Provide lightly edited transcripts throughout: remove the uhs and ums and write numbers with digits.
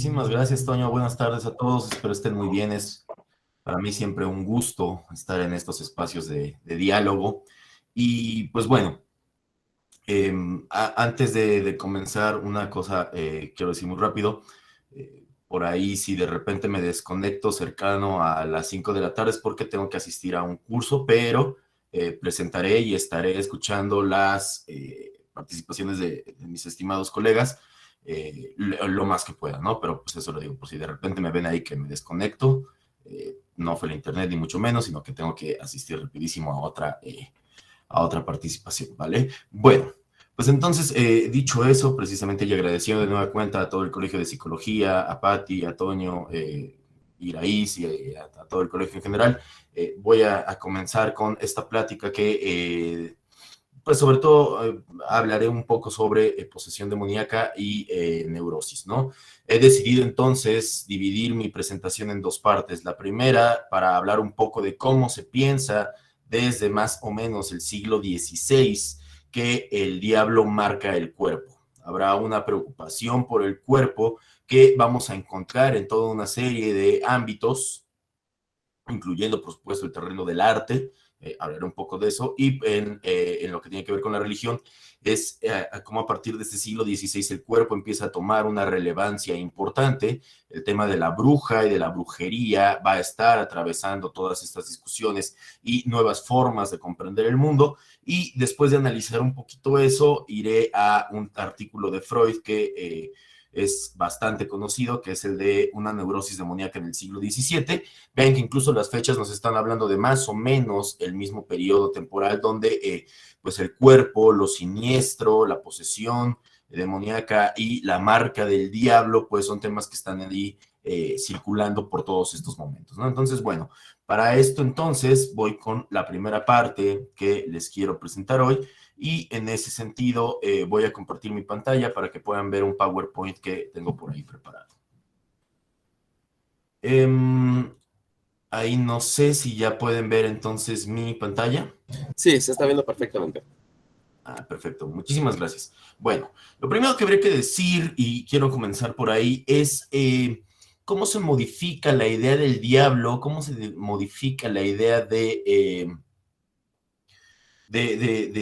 Muchísimas gracias, Toño. Buenas tardes a todos. Espero estén muy bien. Es para mí siempre un gusto estar en estos espacios de diálogo. Y pues bueno, antes de comenzar, una cosa quiero decir muy rápido. Por ahí, si de repente me desconecto cercano a las 5 de la tarde es porque tengo que asistir a un curso, pero presentaré y estaré escuchando las participaciones de mis estimados colegas lo más que pueda, ¿no? Pero pues eso lo digo, por si de repente me ven ahí que me desconecto, no fue el internet ni mucho menos, sino que tengo que asistir rapidísimo a otra participación, ¿vale? Bueno, pues entonces, dicho eso, precisamente y agradeciendo de nueva cuenta a todo el Colegio de Psicología, a Patti, a Toño, Iraíz y a todo el colegio en general, voy a comenzar con esta plática que pues sobre todo hablaré un poco sobre posesión demoníaca y neurosis, ¿no? He decidido entonces dividir mi presentación en dos partes. La primera, para hablar un poco de cómo se piensa desde más o menos el siglo XVI que el diablo marca el cuerpo. Habrá una preocupación por el cuerpo que vamos a encontrar en toda una serie de ámbitos, incluyendo, por supuesto, el terreno del arte, hablaré un poco de eso, y en lo que tiene que ver con la religión, es cómo a partir de este siglo XVI el cuerpo empieza a tomar una relevancia importante. El tema de la bruja y de la brujería va a estar atravesando todas estas discusiones y nuevas formas de comprender el mundo, y después de analizar un poquito eso, iré a un artículo de Freud que es bastante conocido, que es el de una neurosis demoníaca en el siglo XVII. Vean que incluso las fechas nos están hablando de más o menos el mismo periodo temporal donde pues el cuerpo, lo siniestro, la posesión demoníaca y la marca del diablo, pues son temas que están ahí circulando por todos estos momentos, ¿no? Entonces, bueno, para esto entonces voy con la primera parte que les quiero presentar hoy, y en ese sentido voy a compartir mi pantalla para que puedan ver un PowerPoint que tengo por ahí preparado. Ahí no sé si ya pueden ver entonces mi pantalla. Sí, se está viendo perfectamente. Perfecto, muchísimas gracias. Bueno, lo primero que habría que decir, y quiero comenzar por ahí, es cómo se modifica la idea del diablo, cómo se modifica la idea de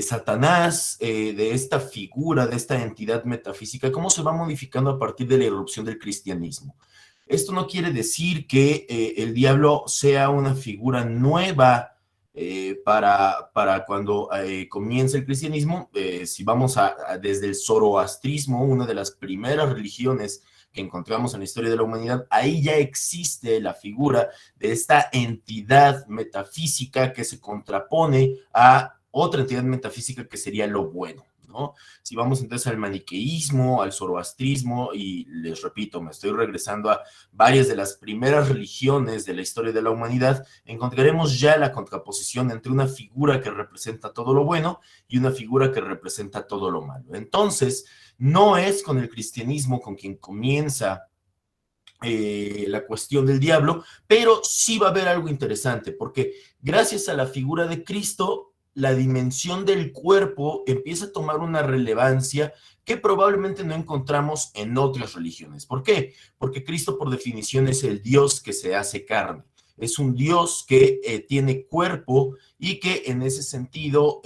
Satanás, de esta figura, de esta entidad metafísica, cómo se va modificando a partir de la irrupción del cristianismo. Esto no quiere decir que el diablo sea una figura nueva para cuando comienza el cristianismo. Si vamos desde el zoroastrismo, una de las primeras religiones que encontramos en la historia de la humanidad, ahí ya existe la figura de esta entidad metafísica que se contrapone a otra entidad metafísica que sería lo bueno, ¿no? Si vamos entonces al maniqueísmo, al zoroastrismo, y les repito, me estoy regresando a varias de las primeras religiones de la historia de la humanidad, encontraremos ya la contraposición entre una figura que representa todo lo bueno y una figura que representa todo lo malo. Entonces, no es con el cristianismo con quien comienza la cuestión del diablo, pero sí va a haber algo interesante, porque gracias a la figura de Cristo, la dimensión del cuerpo empieza a tomar una relevancia que probablemente no encontramos en otras religiones. ¿Por qué? Porque Cristo, por definición, es el Dios que se hace carne. Es un Dios que tiene cuerpo y que en ese sentido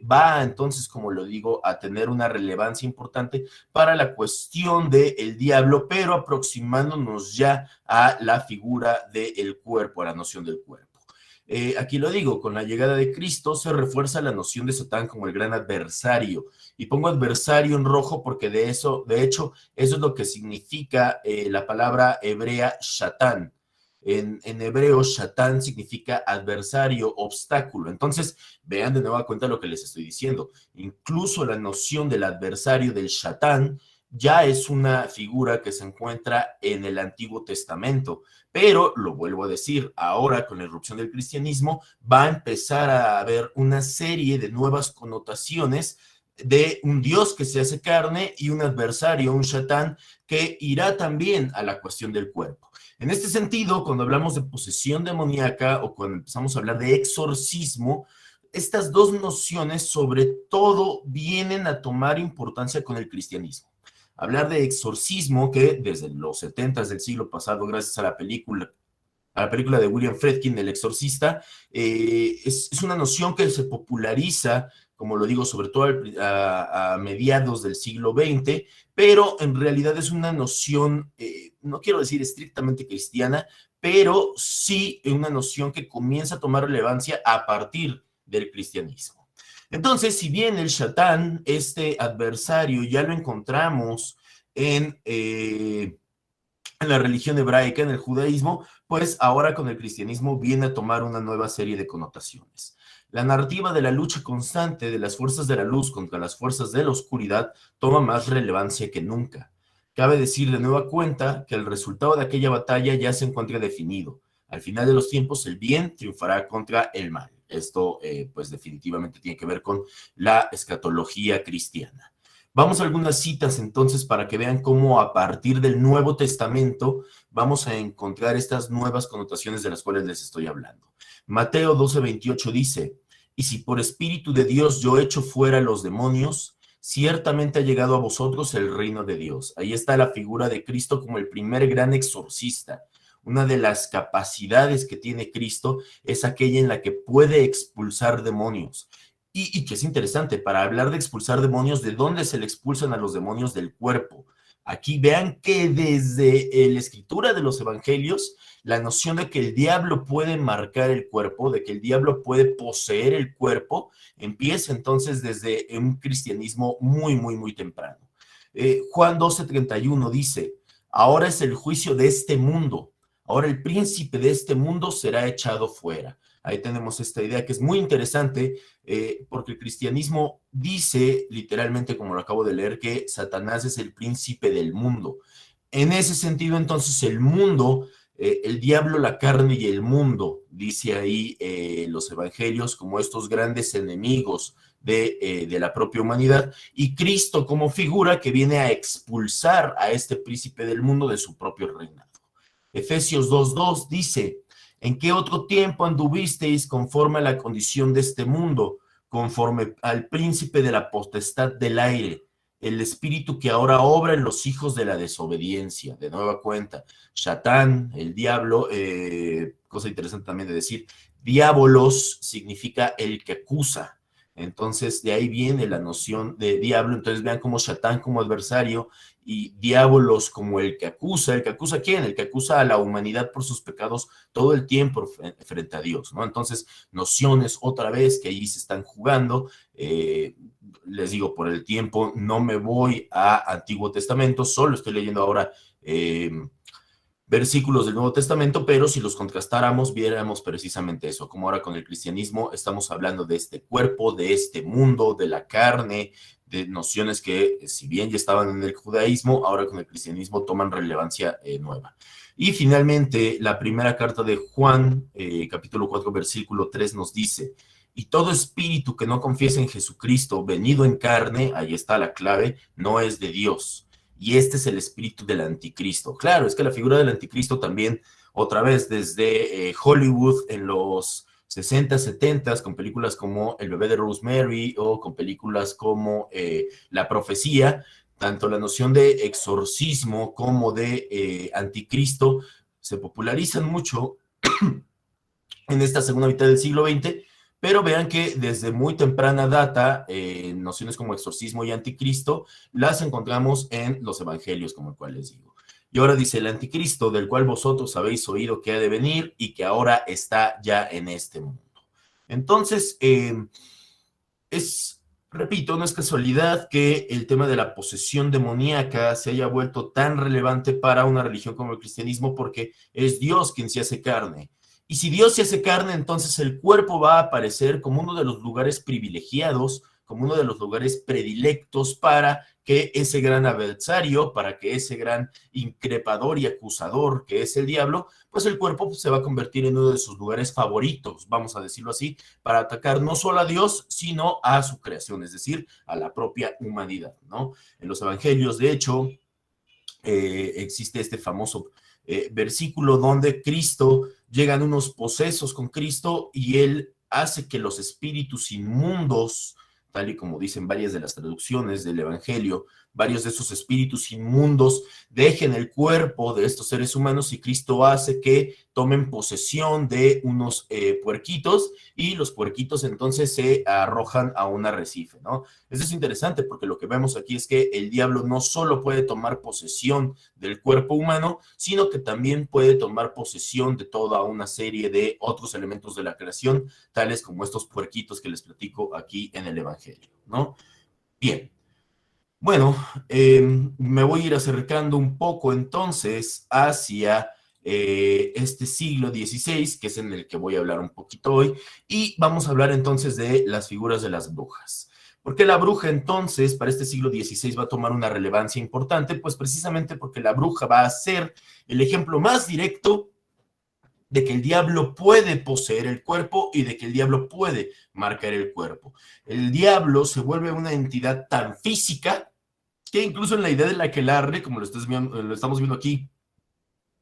va entonces, como lo digo, a tener una relevancia importante para la cuestión del diablo, pero aproximándonos ya a la figura del cuerpo, a la noción del cuerpo. Aquí lo digo, con la llegada de Cristo se refuerza la noción de Satán como el gran adversario. Y pongo adversario en rojo porque de hecho, eso es lo que significa la palabra hebrea Shatán. En hebreo, Shatán significa adversario, obstáculo. Entonces, vean de nueva cuenta lo que les estoy diciendo. Incluso la noción del adversario, del Shatán, ya es una figura que se encuentra en el Antiguo Testamento. Pero, lo vuelvo a decir, ahora con la irrupción del cristianismo va a empezar a haber una serie de nuevas connotaciones de un Dios que se hace carne y un adversario, un Shatán, que irá también a la cuestión del cuerpo. En este sentido, cuando hablamos de posesión demoníaca o cuando empezamos a hablar de exorcismo, estas dos nociones sobre todo vienen a tomar importancia con el cristianismo. Hablar de exorcismo, que desde los 70s del siglo pasado, gracias a la película de William Friedkin, El Exorcista, es una noción que se populariza, como lo digo, sobre todo a mediados del siglo XX, pero en realidad es una noción, no quiero decir estrictamente cristiana, pero sí una noción que comienza a tomar relevancia a partir del cristianismo. Entonces, si bien el Satán, este adversario, ya lo encontramos en la religión hebraica, en el judaísmo, pues ahora con el cristianismo viene a tomar una nueva serie de connotaciones. La narrativa de la lucha constante de las fuerzas de la luz contra las fuerzas de la oscuridad toma más relevancia que nunca. Cabe decir de nueva cuenta que el resultado de aquella batalla ya se encuentra definido. Al final de los tiempos, el bien triunfará contra el mal. Esto, pues definitivamente tiene que ver con la escatología cristiana. Vamos a algunas citas entonces para que vean cómo a partir del Nuevo Testamento vamos a encontrar estas nuevas connotaciones de las cuales les estoy hablando. Mateo 12:28 dice, y si por espíritu de Dios yo echo fuera los demonios, ciertamente ha llegado a vosotros el reino de Dios. Ahí está la figura de Cristo como el primer gran exorcista. Una de las capacidades que tiene Cristo es aquella en la que puede expulsar demonios. Y que es interesante, para hablar de expulsar demonios, ¿de dónde se le expulsan a los demonios? Del cuerpo. Aquí vean que desde la escritura de los evangelios, la noción de que el diablo puede marcar el cuerpo, de que el diablo puede poseer el cuerpo, empieza entonces desde un cristianismo muy, muy, muy temprano. Juan 12:31 dice, ahora es el juicio de este mundo, ahora el príncipe de este mundo será echado fuera. Ahí tenemos esta idea que es muy interesante, porque el cristianismo dice literalmente, como lo acabo de leer, que Satanás es el príncipe del mundo. En ese sentido, entonces, el mundo, el diablo, la carne y el mundo, dice ahí los evangelios, como estos grandes enemigos de la propia humanidad, y Cristo como figura que viene a expulsar a este príncipe del mundo de su propio reinado. Efesios 2:2 dice, ¿en qué otro tiempo anduvisteis conforme a la condición de este mundo, conforme al príncipe de la potestad del aire, el espíritu que ahora obra en los hijos de la desobediencia? De nueva cuenta, Satán, el diablo, cosa interesante también de decir, diabolos significa el que acusa. Entonces, de ahí viene la noción de diablo. Entonces, vean cómo Satán como adversario y diabolos como el que acusa. ¿El que acusa a quién? El que acusa a la humanidad por sus pecados todo el tiempo frente a Dios, ¿no? Entonces, nociones otra vez que ahí se están jugando. Les digo, por el tiempo no me voy a Antiguo Testamento, solo estoy leyendo ahora versículos del Nuevo Testamento, pero si los contrastáramos, viéramos precisamente eso, como ahora con el cristianismo estamos hablando de este cuerpo, de este mundo, de la carne, de nociones que, si bien ya estaban en el judaísmo, ahora con el cristianismo toman relevancia nueva. Y finalmente, la primera carta de Juan, capítulo 4, versículo 3, nos dice, y todo espíritu que no confiese en Jesucristo venido en carne, ahí está la clave, no es de Dios. Y este es el espíritu del anticristo. Claro, es que la figura del anticristo también, otra vez, desde Hollywood en los 60, 70, con películas como El bebé de Rosemary o con películas como La profecía, tanto la noción de exorcismo como de anticristo se popularizan mucho en esta segunda mitad del siglo XX, pero vean que desde muy temprana data, nociones como exorcismo y anticristo las encontramos en los evangelios, como el cual les digo. Y ahora dice el anticristo, del cual vosotros habéis oído que ha de venir y que ahora está ya en este mundo. Entonces, repito, no es casualidad que el tema de la posesión demoníaca se haya vuelto tan relevante para una religión como el cristianismo, porque es Dios quien se hace carne. Y si Dios se hace carne, entonces el cuerpo va a aparecer como uno de los lugares privilegiados, como uno de los lugares predilectos para que ese gran adversario, para que ese gran increpador y acusador que es el diablo, pues el cuerpo se va a convertir en uno de sus lugares favoritos, vamos a decirlo así, para atacar no solo a Dios, sino a su creación, es decir, a la propia humanidad, ¿no? En los evangelios, de hecho, existe este famoso versículo donde Cristo, llegan unos posesos con Cristo y él hace que los espíritus inmundos tal y como dicen varias de las traducciones del Evangelio, varios de esos espíritus inmundos dejen el cuerpo de estos seres humanos y Cristo hace que tomen posesión de unos puerquitos y los puerquitos entonces se arrojan a un arrecife, ¿no? Eso es interesante porque lo que vemos aquí es que el diablo no solo puede tomar posesión del cuerpo humano, sino que también puede tomar posesión de toda una serie de otros elementos de la creación, tales como estos puerquitos que les platico aquí en el Evangelio, ¿no? Bien. Bueno, me voy a ir acercando un poco entonces hacia este siglo XVI, que es en el que voy a hablar un poquito hoy, y vamos a hablar entonces de las figuras de las brujas. ¿Por qué la bruja entonces para este siglo XVI va a tomar una relevancia importante? Pues precisamente porque la bruja va a ser el ejemplo más directo de que el diablo puede poseer el cuerpo y de que el diablo puede marcar el cuerpo. El diablo se vuelve una entidad tan física que incluso en la idea del aquelarre, como lo estamos viendo aquí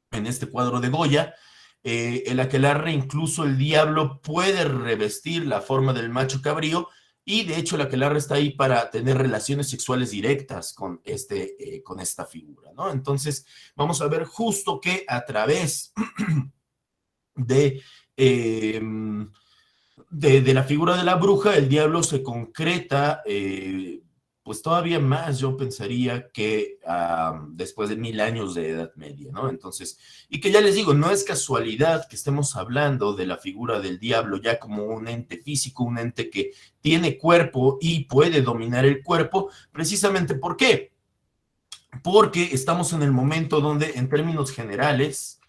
en este cuadro de Goya, el aquelarre, incluso el diablo puede revestir la forma del macho cabrío y de hecho el aquelarre está ahí para tener relaciones sexuales directas con esta figura, ¿no? Entonces vamos a ver justo que a través de, eh, de la figura de la bruja, el diablo se concreta, pues todavía más, yo pensaría que después de 1000 años de Edad Media, ¿no? Entonces, y que ya les digo, no es casualidad que estemos hablando de la figura del diablo ya como un ente físico, un ente que tiene cuerpo y puede dominar el cuerpo, precisamente ¿por qué? Porque estamos en el momento donde, en términos generales,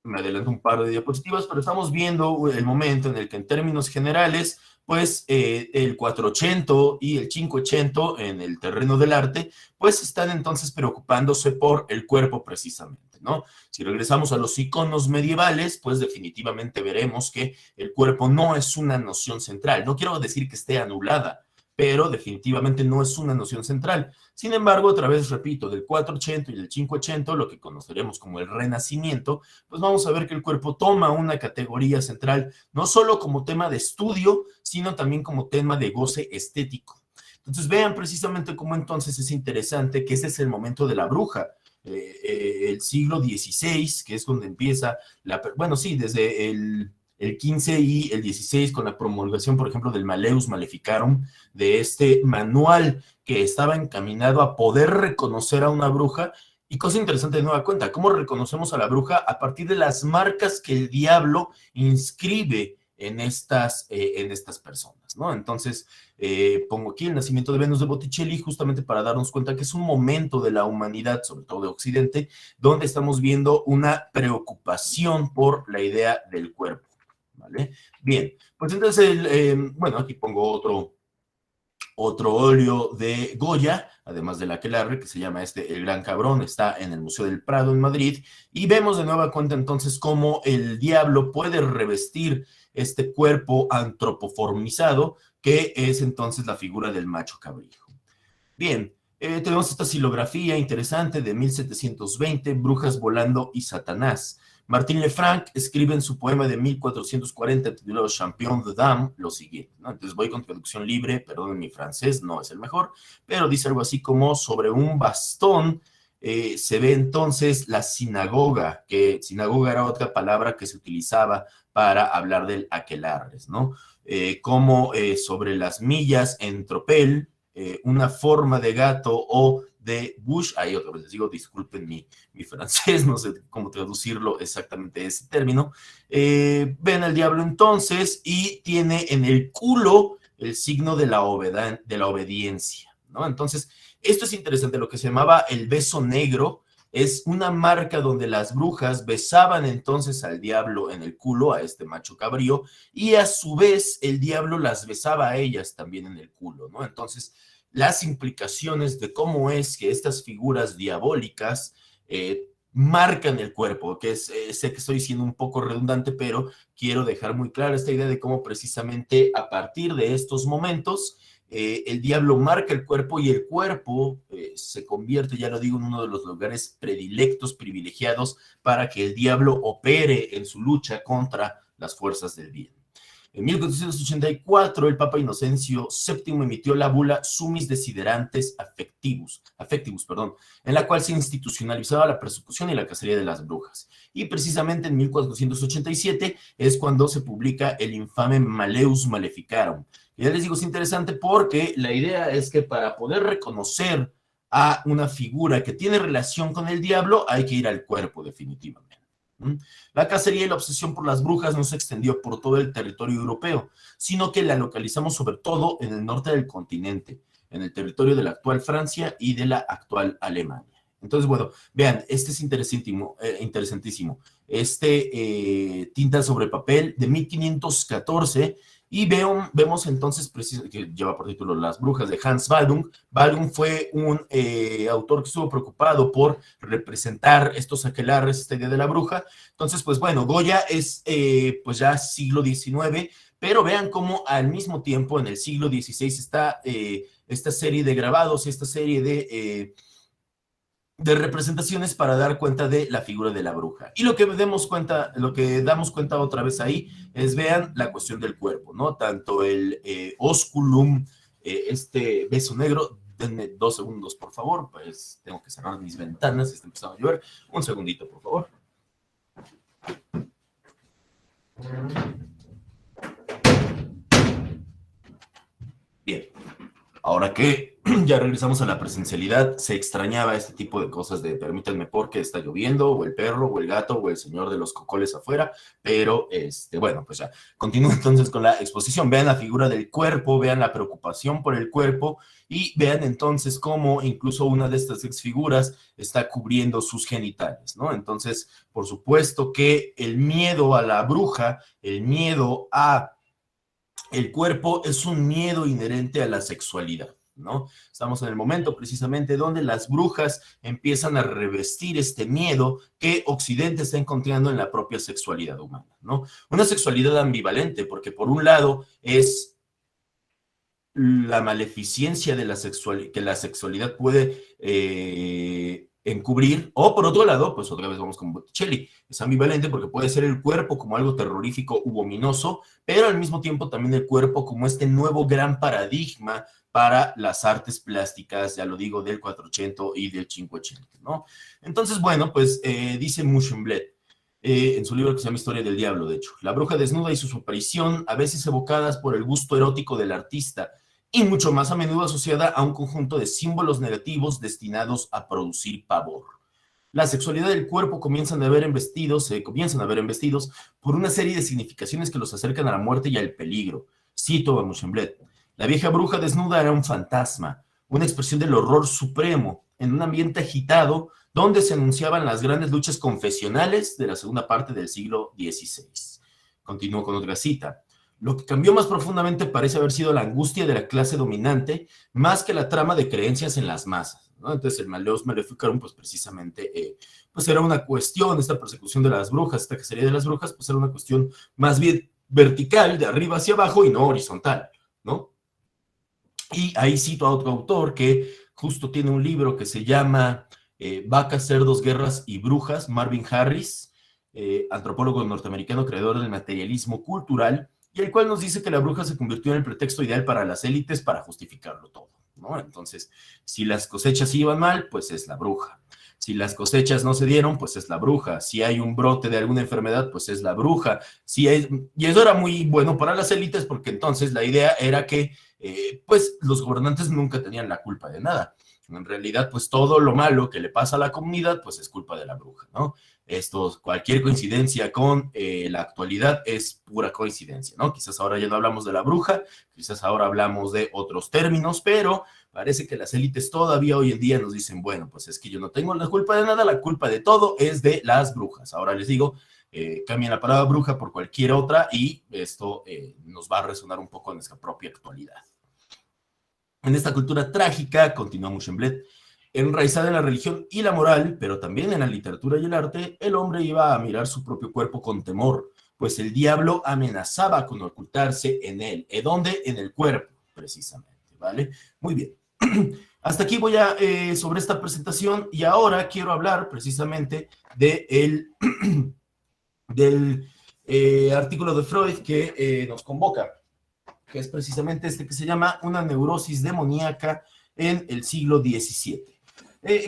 me adelanto un par de diapositivas, pero estamos viendo el momento en el que en términos generales, pues el 480 y el 580 en el terreno del arte, pues están entonces preocupándose por el cuerpo precisamente, ¿no? Si regresamos a los iconos medievales, pues definitivamente veremos que el cuerpo no es una noción central. No quiero decir que esté anulada, pero definitivamente no es una noción central. Sin embargo, a través, repito, del 480 y del 580, lo que conoceremos como el Renacimiento, pues vamos a ver que el cuerpo toma una categoría central, no solo como tema de estudio, sino también como tema de goce estético. Entonces vean precisamente cómo entonces es interesante que ese es el momento de la bruja. El siglo XVI, que es donde empieza, bueno, sí, desde el 15 y el 16 con la promulgación, por ejemplo, del Malleus Maleficarum, de este manual que estaba encaminado a poder reconocer a una bruja. Y cosa interesante de nueva cuenta, ¿cómo reconocemos a la bruja? A partir de las marcas que el diablo inscribe en estas personas, ¿no? Entonces, pongo aquí el nacimiento de Venus de Botticelli justamente para darnos cuenta que es un momento de la humanidad, sobre todo de Occidente, donde estamos viendo una preocupación por la idea del cuerpo, ¿vale? Bien, pues entonces, bueno, aquí pongo otro óleo de Goya, además del aquelarre, que se llama El Gran Cabrón, está en el Museo del Prado en Madrid, y vemos de nueva cuenta entonces cómo el diablo puede revestir este cuerpo antropoformizado, que es entonces la figura del macho cabrío. Bien, tenemos esta silografía interesante de 1720, Brujas volando y Satanás. Martín Lefranc escribe en su poema de 1440 titulado Champion de Dame lo siguiente, ¿no? Entonces voy con traducción libre, perdón, mi francés no es el mejor, pero dice algo así como sobre un bastón se ve entonces la sinagoga, que sinagoga era otra palabra que se utilizaba para hablar del aquelarres, ¿no? Como sobre las millas en tropel, una forma de gato o de bush, ahí otra vez les digo, disculpen mi francés, no sé cómo traducirlo exactamente ese término, ven al diablo entonces y tiene en el culo el signo de la obediencia, ¿no? Entonces, esto es interesante, lo que se llamaba el beso negro, es una marca donde las brujas besaban entonces al diablo en el culo, a este macho cabrío, y a su vez el diablo las besaba a ellas también en el culo, ¿no? Entonces, las implicaciones de cómo es que estas figuras diabólicas marcan el cuerpo, que sé que estoy siendo un poco redundante, pero quiero dejar muy clara esta idea de cómo precisamente a partir de estos momentos el diablo marca el cuerpo y el cuerpo se convierte, ya lo digo, en uno de los lugares predilectos, privilegiados para que el diablo opere en su lucha contra las fuerzas del bien. En 1484, el Papa Inocencio VII emitió la bula Sumis Desiderantes Affectivus, en la cual se institucionalizaba la persecución y la cacería de las brujas. Y precisamente en 1487 es cuando se publica el infame Malleus Maleficarum. Y ya les digo, es interesante porque la idea es que para poder reconocer a una figura que tiene relación con el diablo, hay que ir al cuerpo definitivamente. La cacería y la obsesión por las brujas no se extendió por todo el territorio europeo, sino que la localizamos sobre todo en el norte del continente, en el territorio de la actual Francia y de la actual Alemania. Entonces, bueno, vean, este es interesantísimo. Tinta sobre papel de 1514, y vemos entonces, que lleva por título Las brujas de Hans Baldung. Baldung fue un autor que estuvo preocupado por representar estos aquelarres, esta idea de la bruja. Entonces, pues bueno, Goya es pues ya siglo XIX, pero vean cómo al mismo tiempo en el siglo XVI está esta serie de grabados, esta serie de representaciones para dar cuenta de la figura de la bruja. Y lo que damos cuenta otra vez ahí es, vean, la cuestión del cuerpo, ¿no? Tanto el osculum, este beso negro. Denme 2 segundos, por favor, pues tengo que cerrar mis ventanas, está empezando a llover. Un segundito, por favor. Bien. Ahora que ya regresamos a la presencialidad, se extrañaba este tipo de cosas de permítanme porque está lloviendo, o el perro, o el gato, o el señor de los cocoles afuera, pero bueno, pues ya. Continúo entonces con la exposición. Vean la figura del cuerpo, vean la preocupación por el cuerpo, y vean entonces cómo incluso una de estas exfiguras está cubriendo sus genitales, ¿no? Entonces, por supuesto que el miedo a la bruja, el miedo a el cuerpo es un miedo inherente a la sexualidad, ¿no? Estamos en el momento precisamente donde las brujas empiezan a revestir este miedo que Occidente está encontrando en la propia sexualidad humana, ¿no? Una sexualidad ambivalente, porque por un lado es la maleficencia de la sexualidad, que la sexualidad puede encubrir, o por otro lado, pues otra vez vamos con Botticelli, es ambivalente porque puede ser el cuerpo como algo terrorífico u ominoso, pero al mismo tiempo también el cuerpo como este nuevo gran paradigma para las artes plásticas, ya lo digo, del 480 y del 580, ¿no? Entonces, bueno, pues dice Muschenblet, en su libro que se llama Historia del Diablo, de hecho, la bruja desnuda y su aparición, a veces evocadas por el gusto erótico del artista, y mucho más a menudo asociada a un conjunto de símbolos negativos destinados a producir pavor. La sexualidad del cuerpo comienzan a ver embestidos por una serie de significaciones que los acercan a la muerte y al peligro. Cito a Muschenblet. La vieja bruja desnuda era un fantasma, una expresión del horror supremo, en un ambiente agitado donde se anunciaban las grandes luchas confesionales de la segunda parte del siglo XVI. Continúo con otra cita. Lo que cambió más profundamente parece haber sido la angustia de la clase dominante, más que la trama de creencias en las masas, ¿no? Entonces el Malleus Maleficarum, pues precisamente, pues era una cuestión, esta persecución de las brujas, esta cacería de las brujas, pues era una cuestión más bien vertical, de arriba hacia abajo y no horizontal, ¿no? Y ahí cito a otro autor que justo tiene un libro que se llama Vacas, cerdos, guerras y brujas, Marvin Harris, antropólogo norteamericano, creador del materialismo cultural, y el cual nos dice que la bruja se convirtió en el pretexto ideal para las élites para justificarlo todo, ¿no? Entonces, si las cosechas iban mal, pues es la bruja. Si las cosechas no se dieron, pues es la bruja. Si hay un brote de alguna enfermedad, pues es la bruja. Y eso era muy bueno para las élites porque entonces la idea era que pues los gobernantes nunca tenían la culpa de nada. En realidad, pues todo lo malo que le pasa a la comunidad, pues es culpa de la bruja, ¿no? Cualquier coincidencia con la actualidad es pura coincidencia, ¿no? Quizás ahora ya no hablamos de la bruja, quizás ahora hablamos de otros términos, pero parece que las élites todavía hoy en día nos dicen, bueno, pues es que yo no tengo la culpa de nada, la culpa de todo es de las brujas. Ahora les digo, cambien la palabra bruja por cualquier otra y esto nos va a resonar un poco en nuestra propia actualidad. En esta cultura trágica, continúa Muschenblet, enraizada en la religión y la moral, pero también en la literatura y el arte, el hombre iba a mirar su propio cuerpo con temor, pues el diablo amenazaba con ocultarse en él. ¿En dónde? En el cuerpo, precisamente, ¿vale? Muy bien. Hasta aquí voy sobre esta presentación y ahora quiero hablar precisamente del artículo de Freud que nos convoca, que es precisamente este que se llama Una neurosis demoníaca en el siglo XVII.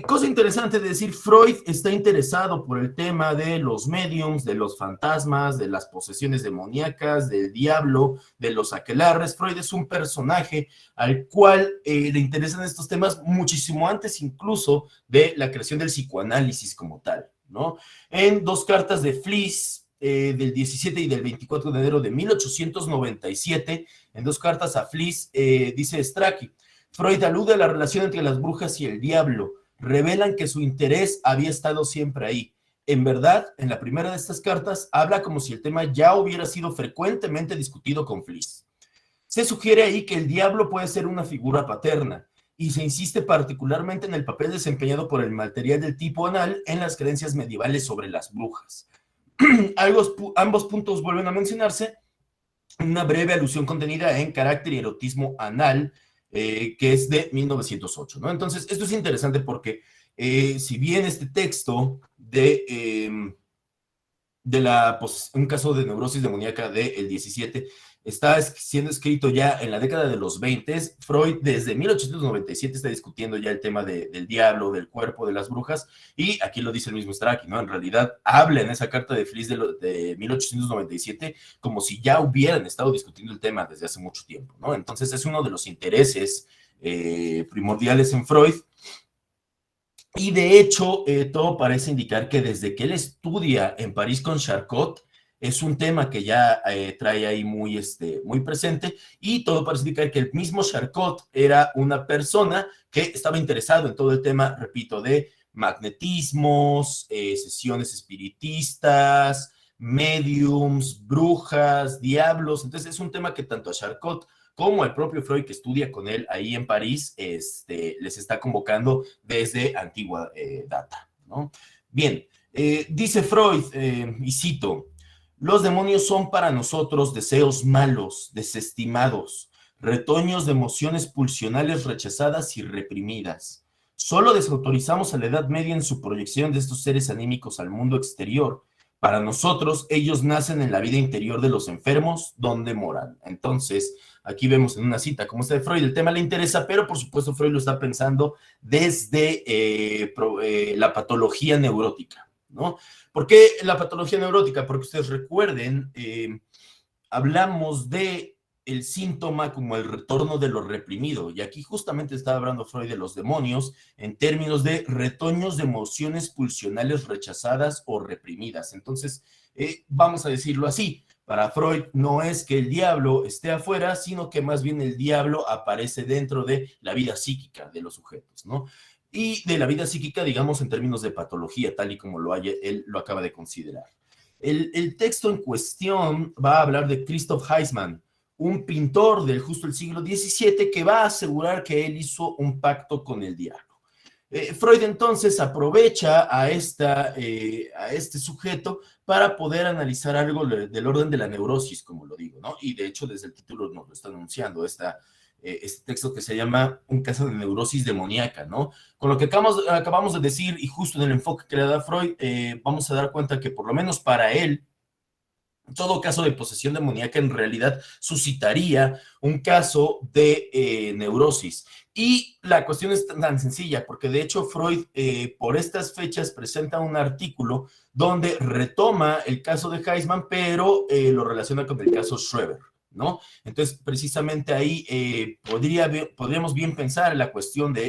Cosa interesante de decir, Freud está interesado por el tema de los mediums, de los fantasmas, de las posesiones demoníacas, del diablo, de los aquelarres. Freud es un personaje al cual le interesan estos temas muchísimo antes incluso de la creación del psicoanálisis como tal, ¿no? En dos cartas de Fliess, del 17 y del 24 de enero de 1897, en dos cartas a Fliess, dice Strachey, Freud alude a la relación entre las brujas y el diablo, revelan que su interés había estado siempre ahí. En verdad, en la primera de estas cartas, habla como si el tema ya hubiera sido frecuentemente discutido con Fliess. Se sugiere ahí que el diablo puede ser una figura paterna, y se insiste particularmente en el papel desempeñado por el material del tipo anal en las creencias medievales sobre las brujas. Ambos puntos vuelven a mencionarse, una breve alusión contenida en Carácter y erotismo anal, que es de 1908, ¿no? Entonces, esto es interesante porque si bien este texto un caso de neurosis demoníaca del 17 está siendo escrito ya en la década de los 20, Freud desde 1897 está discutiendo ya el tema del diablo, del cuerpo, de las brujas, y aquí lo dice el mismo Strachey, ¿no? En realidad habla en esa carta de Fliess de 1897 como si ya hubieran estado discutiendo el tema desde hace mucho tiempo, ¿no? Entonces es uno de los intereses primordiales en Freud. Y de hecho, todo parece indicar que desde que él estudia en París con Charcot, es un tema que ya trae ahí muy presente, y todo parece indicar que el mismo Charcot era una persona que estaba interesado en todo el tema, repito, de magnetismos, sesiones espiritistas, mediums, brujas, diablos. Entonces es un tema que tanto a Charcot como el propio Freud, que estudia con él ahí en París, les está convocando desde antigua data, ¿no? Bien, dice Freud, y cito, los demonios son para nosotros deseos malos, desestimados, retoños de emociones pulsionales rechazadas y reprimidas. Solo desautorizamos a la Edad Media en su proyección de estos seres anímicos al mundo exterior. Para nosotros, ellos nacen en la vida interior de los enfermos, donde moran. Entonces, aquí vemos en una cita como esta de Freud, el tema le interesa, pero por supuesto Freud lo está pensando desde la patología neurótica, ¿no? ¿Por qué la patología neurótica? Porque ustedes recuerden, hablamos de el síntoma como el retorno de lo reprimido, y aquí justamente está hablando Freud de los demonios en términos de retoños de emociones pulsionales rechazadas o reprimidas. Entonces, vamos a decirlo así, para Freud no es que el diablo esté afuera, sino que más bien el diablo aparece dentro de la vida psíquica de los sujetos, ¿no? Y de la vida psíquica, digamos, en términos de patología, tal y como él lo acaba de considerar. El texto en cuestión va a hablar de Christoph Heisman, un pintor del justo el siglo XVII que va a asegurar que él hizo un pacto con el diablo. Freud entonces aprovecha a este sujeto para poder analizar algo del orden de la neurosis, como lo digo, ¿no? Y de hecho desde el título nos lo está anunciando este texto que se llama Un caso de neurosis demoníaca, ¿no? Con lo que acabamos de decir y justo en el enfoque que le da Freud, vamos a dar cuenta que por lo menos para él, todo caso de posesión demoníaca en realidad suscitaría un caso de neurosis. Y la cuestión es tan sencilla, porque de hecho Freud por estas fechas presenta un artículo donde retoma el caso de Heisman, pero lo relaciona con el caso Schreber, ¿no? Entonces, precisamente ahí podríamos bien pensar en la cuestión de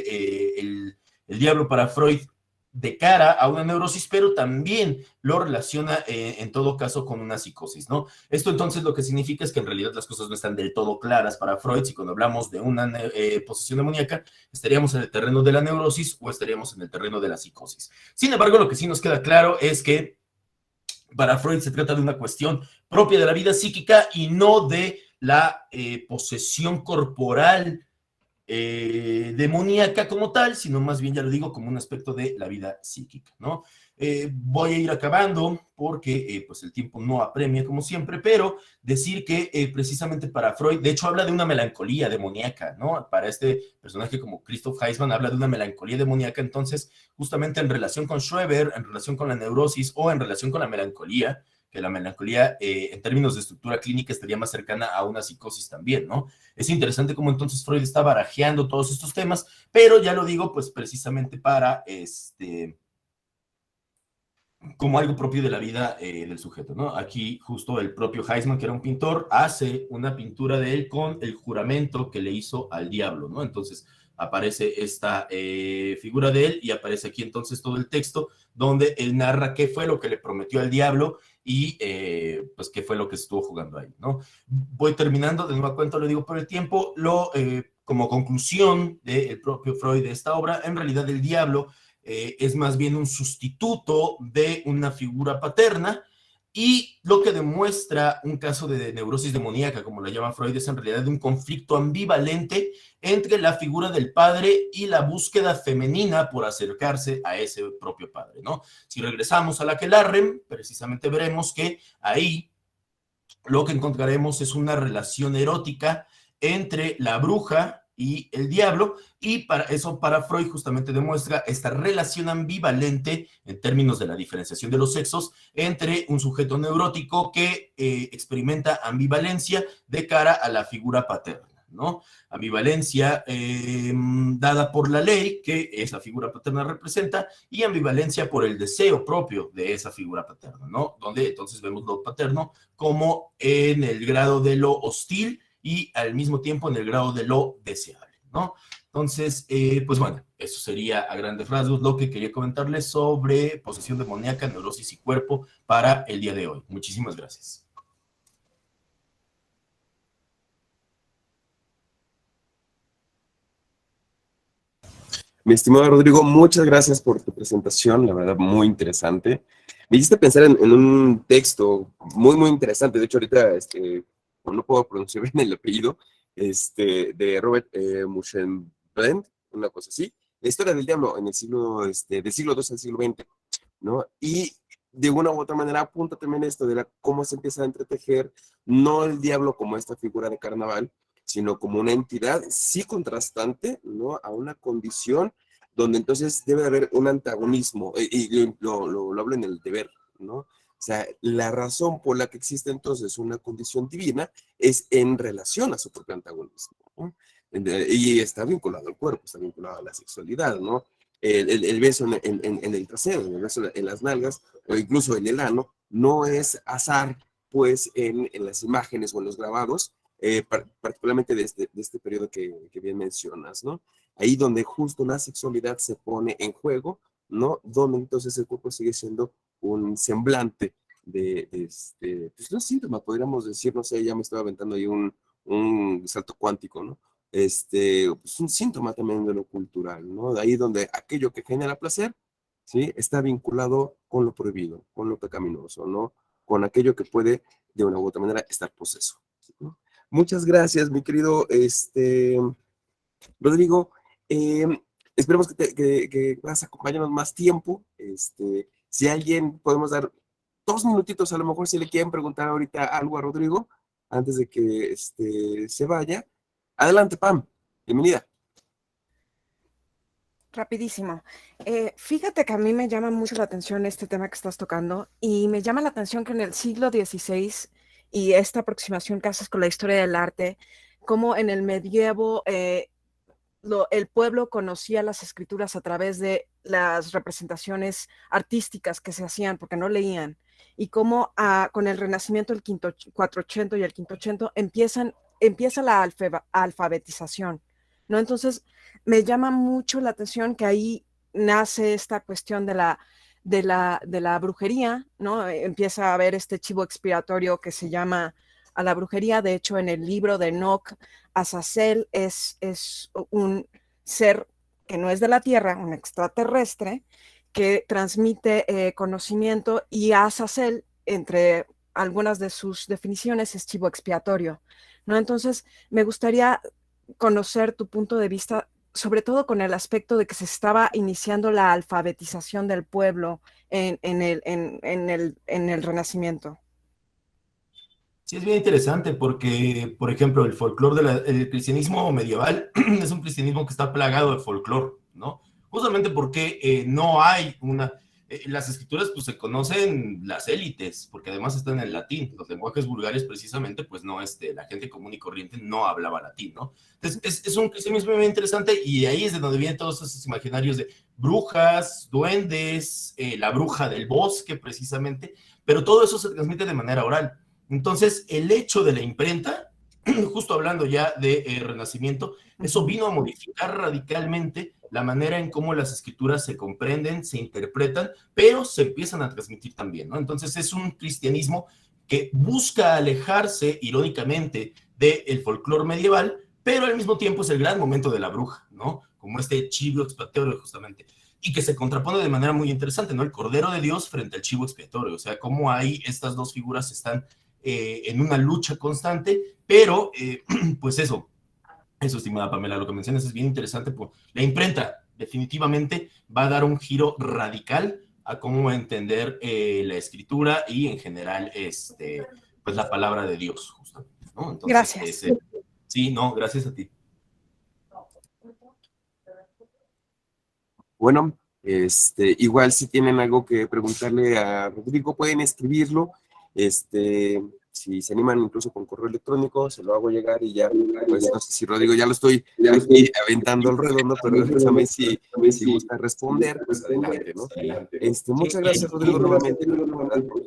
el diablo para Freud de cara a una neurosis, pero también lo relaciona en todo caso con una psicosis, ¿no? Esto entonces lo que significa es que en realidad las cosas no están del todo claras para Freud, si cuando hablamos de una posesión demoníaca, estaríamos en el terreno de la neurosis o estaríamos en el terreno de la psicosis. Sin embargo, lo que sí nos queda claro es que para Freud se trata de una cuestión propia de la vida psíquica y no de la posesión corporal demoníaca como tal, sino más bien, ya lo digo, como un aspecto de la vida psíquica, ¿no? Voy a ir acabando porque pues el tiempo no apremia como siempre, pero decir que precisamente para Freud, de hecho habla de una melancolía demoníaca, ¿no? Para este personaje como Christoph Heisman habla de una melancolía demoníaca, entonces justamente en relación con Schreber, en relación con la neurosis o en relación con la melancolía, que la melancolía en términos de estructura clínica estaría más cercana a una psicosis también, ¿no? Es interesante cómo entonces Freud está barajeando todos estos temas, pero ya lo digo pues precisamente para como algo propio de la vida del sujeto, ¿no? Aquí justo el propio Heisman, que era un pintor, hace una pintura de él con el juramento que le hizo al diablo, ¿no? Entonces aparece esta figura de él y aparece aquí entonces todo el texto donde él narra qué fue lo que le prometió al diablo y pues qué fue lo que estuvo jugando ahí, ¿no? Voy terminando, de nueva cuenta lo digo por el tiempo, como conclusión del propio Freud de esta obra, en realidad el diablo es más bien un sustituto de una figura paterna y lo que demuestra un caso de neurosis demoníaca, como la llama Freud, es en realidad un conflicto ambivalente entre la figura del padre y la búsqueda femenina por acercarse a ese propio padre, ¿no? Si regresamos a la Aquelarre, precisamente veremos que ahí lo que encontraremos es una relación erótica entre la bruja y el diablo, y para eso para Freud justamente demuestra esta relación ambivalente en términos de la diferenciación de los sexos entre un sujeto neurótico que experimenta ambivalencia de cara a la figura paterna, ¿no? Ambivalencia dada por la ley que esa figura paterna representa y ambivalencia por el deseo propio de esa figura paterna, ¿no? Donde entonces vemos lo paterno como en el grado de lo hostil y al mismo tiempo en el grado de lo deseable, ¿no? Entonces, pues bueno, eso sería a grandes rasgos lo que quería comentarles sobre posesión demoníaca, neurosis y cuerpo para el día de hoy. Muchísimas gracias. Mi estimado Rodrigo, muchas gracias por tu presentación, la verdad, muy interesante. Me hiciste pensar en un texto muy interesante. De hecho, ahorita no puedo pronunciar bien el apellido, de Robert Muschenbrenn, una cosa así. La historia del diablo en el siglo, del siglo II al siglo XX, ¿no? Y de una u otra manera apunta también esto de cómo se empieza a entretejer, no el diablo como esta figura de carnaval, sino como una entidad sí contrastante, ¿no? A una condición donde entonces debe haber un antagonismo, y lo hablo en el deber, ¿no? O sea, la razón por la que existe entonces una condición divina es en relación a su propio antagonismo, ¿no? Y está vinculado al cuerpo, está vinculado a la sexualidad, ¿no? El beso en el trasero, el beso en las nalgas, o incluso en el ano, no es azar, pues, en las imágenes o en los grabados, particularmente de este periodo que bien mencionas, ¿no? Ahí donde justo la sexualidad se pone en juego, ¿no? Donde entonces el cuerpo sigue siendo un semblante pues un síntoma, podríamos decir, no sé, ya me estaba aventando ahí un salto cuántico, ¿no? Pues un síntoma también de lo cultural, ¿no? De ahí donde aquello que genera placer, ¿sí? Está vinculado con lo prohibido, con lo pecaminoso, ¿no? Con aquello que puede, de una u otra manera, estar poseso, ¿no? Muchas gracias, mi querido Rodrigo. Eh, Esperemos que puedas acompañarnos más tiempo. Si alguien, podemos dar 2 minutitos, a lo mejor si le quieren preguntar ahorita algo a Rodrigo, antes de que se vaya. Adelante, Pam. Bienvenida. Rapidísimo. Fíjate que a mí me llama mucho la atención este tema que estás tocando y me llama la atención que en el siglo XVI y esta aproximación que haces con la historia del arte, como en el medievo el pueblo conocía las escrituras a través de las representaciones artísticas que se hacían porque no leían y cómo con el Renacimiento, el 480 y el 580 empieza la alfabetización, ¿no? Entonces, me llama mucho la atención que ahí nace esta cuestión de la brujería, ¿no? Empieza a haber este chivo expiatorio que se llama a la brujería. De hecho, en el libro de Enoch, Azazel es un ser que no es de la Tierra, un extraterrestre, que transmite conocimiento, y Azazel, entre algunas de sus definiciones, es chivo expiatorio, ¿no? Entonces, me gustaría conocer tu punto de vista, sobre todo con el aspecto de que se estaba iniciando la alfabetización del pueblo en el Renacimiento. Sí, es bien interesante porque, por ejemplo, el folclore el cristianismo medieval es un cristianismo que está plagado de folclore, ¿no? Justamente porque no hay las escrituras pues se conocen las élites, porque además están en latín. Los lenguajes vulgares precisamente, pues no, la gente común y corriente no hablaba latín, ¿no? Entonces es un cristianismo muy interesante y ahí es de donde vienen todos esos imaginarios de brujas, duendes, la bruja del bosque precisamente, pero todo eso se transmite de manera oral. Entonces el hecho de la imprenta, justo hablando ya de Renacimiento, eso vino a modificar radicalmente la manera en cómo las escrituras se comprenden, se interpretan, pero se empiezan a transmitir también, ¿no? Entonces es un cristianismo que busca alejarse, irónicamente, del folclore medieval, pero al mismo tiempo es el gran momento de la bruja, ¿no? Como este chivo expiatorio, justamente, y que se contrapone de manera muy interesante, ¿no? El Cordero de Dios frente al chivo expiatorio, o sea, cómo ahí estas dos figuras están en una lucha constante, pero pues eso, estimada Pamela, lo que mencionas es bien interesante, pues la imprenta definitivamente va a dar un giro radical a cómo entender la escritura y en general pues la palabra de Dios, justamente, ¿no? Entonces, gracias. Sí, no, gracias a ti. Bueno, igual si tienen algo que preguntarle a Rodrigo, pueden escribirlo. Si se animan incluso con correo electrónico, se lo hago llegar y ya, pues no sé si Rodrigo ya lo estoy aquí aventando el redondo, pero déjame si gusta responder, pues adelante, ¿no? Muchas gracias, Rodrigo, nuevamente.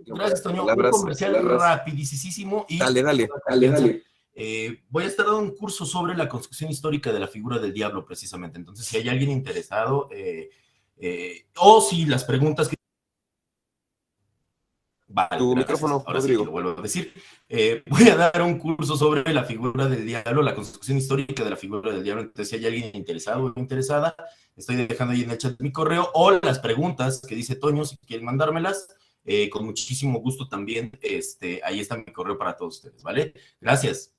Gracias, Toño. Un comercial rapidísimo y dale. voy a estar dando un curso sobre la construcción histórica de la figura del diablo, precisamente. Entonces, si hay alguien interesado, o si las preguntas que... Vale, tu gracias. micrófono, Ahora Rodrigo. sí que lo vuelvo a decir. Voy a dar un curso sobre la figura del diablo, la construcción histórica de la figura del diablo. Entonces, si hay alguien interesado o interesada, estoy dejando ahí en el chat mi correo o las preguntas que dice Toño, si quieren mandármelas, con muchísimo gusto también. Ahí está mi correo para todos ustedes, ¿vale? Gracias.